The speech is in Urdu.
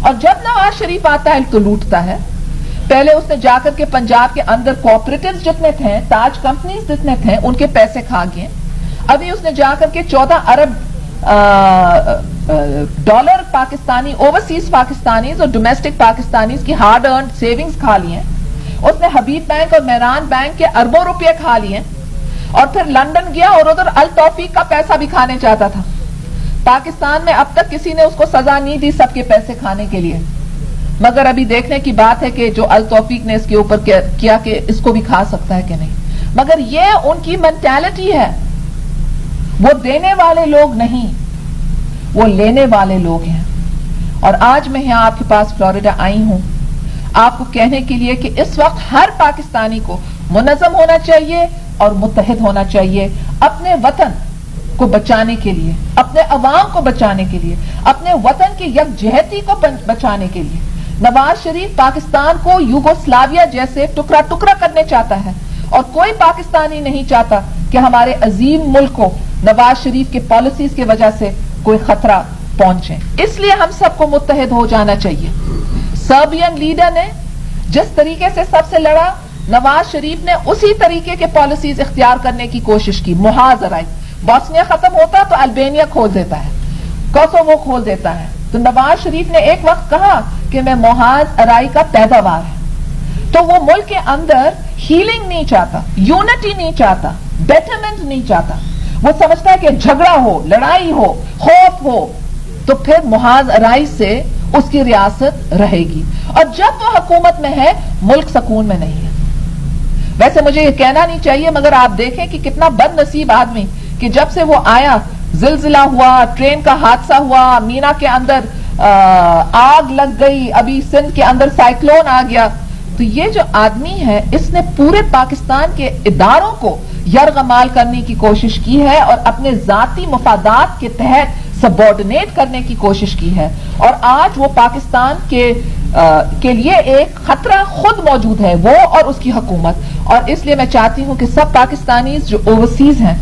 اور جب نواز شریف آتا ہے تو لوٹتا ہے. پہلے اس نے جا کر کے پنجاب کے اندر کوآپریٹیوز جتنے تھے, تاج کمپنیز جتنے تھے, ان کے پیسے کھا گئے. ابھی اس نے جا کر کے 14 ارب ڈالر پاکستانی اوورسیز پاکستانیز اور ڈومیسٹک پاکستانیز کی ہارڈ ارنڈ سیونگز کھا لی ہیں. اس نے حبیب بینک اور مہران بینک کے اربوں روپے کھا لیے, اور پھر لندن گیا اور ادھر التوفیق کا پیسہ بھی کھانے چاہتا تھا. پاکستان میں اب تک کسی نے اس کو سزا نہیں دی سب کے پیسے کھانے کے لیے, مگر ابھی دیکھنے کی بات ہے کہ جو التوفیق نے اس کے اوپر کیا کہ اس کو بھی کھا سکتا ہے کہ نہیں. مگر یہ ان کی مینٹالٹی ہے, وہ دینے والے لوگ نہیں, وہ لینے والے لوگ ہیں. اور آج میں یہاں آپ کے پاس فلوریڈا آئی ہوں آپ کو کہنے کے لیے کہ اس وقت ہر پاکستانی کو منظم ہونا چاہیے اور متحد ہونا چاہیے اپنے وطن کو بچانے کے لیے, اپنے عوام کو بچانے کے لیے, اپنے وطن کی یکجہتی کو بچانے کے لیے. نواز شریف پاکستان کو یوگوسلاویا جیسے ٹکڑا ٹکڑا کرنے چاہتا ہے, اور کوئی پاکستانی نہیں چاہتا کہ ہمارے عظیم ملک کو نواز شریف کے پالیسیز کی وجہ سے کوئی خطرہ پہنچے. اس لیے ہم سب کو متحد ہو جانا چاہیے. سربین لیڈر نے جس طریقے سے سب سے لڑا, نواز شریف نے اسی طریقے کے پالیسیز اختیار کرنے کی کوشش کی. محاذ ارائی, بوسنیا ختم ہوتا تو البینیا کھول دیتا ہے, کوسوو کھول دیتا ہے. تو نواز شریف نے ایک وقت کہا کہ میں محاذ ارائی کا پیداوار ہے. تو وہ ملک کے اندر ہیلنگ نہیں چاہتا, یونٹی نہیں چاہتا, بیٹرمنٹ نہیں چاہتا. وہ سمجھتا ہے کہ جھگڑا ہو, لڑائی ہو, خوف ہو تو پھر محاذ ارائی سے اس کی ریاست رہے گی, اور جب وہ حکومت میں ہے ملک سکون میں نہیں ہے. ویسے مجھے یہ کہنا نہیں چاہیے مگر آپ دیکھیں کہ کتنا بد نصیب آدمی کہ جب سے وہ آیا زلزلہ ہوا, ٹرین کا حادثہ ہوا, مینا کے اندر آگ لگ گئی, ابھی سندھ کے اندر سائیکلون آ گیا. تو یہ جو آدمی ہے اس نے پورے پاکستان کے اداروں کو یرغمال کرنے کی کوشش کی ہے اور اپنے ذاتی مفادات کے تحت سبارڈینیٹ کرنے کی کوشش کی ہے, اور آج وہ پاکستان کے لیے ایک خطرہ خود موجود ہے, وہ اور اس کی حکومت. اور اس لیے میں چاہتی ہوں کہ سب پاکستانیز جو اوورسیز ہیں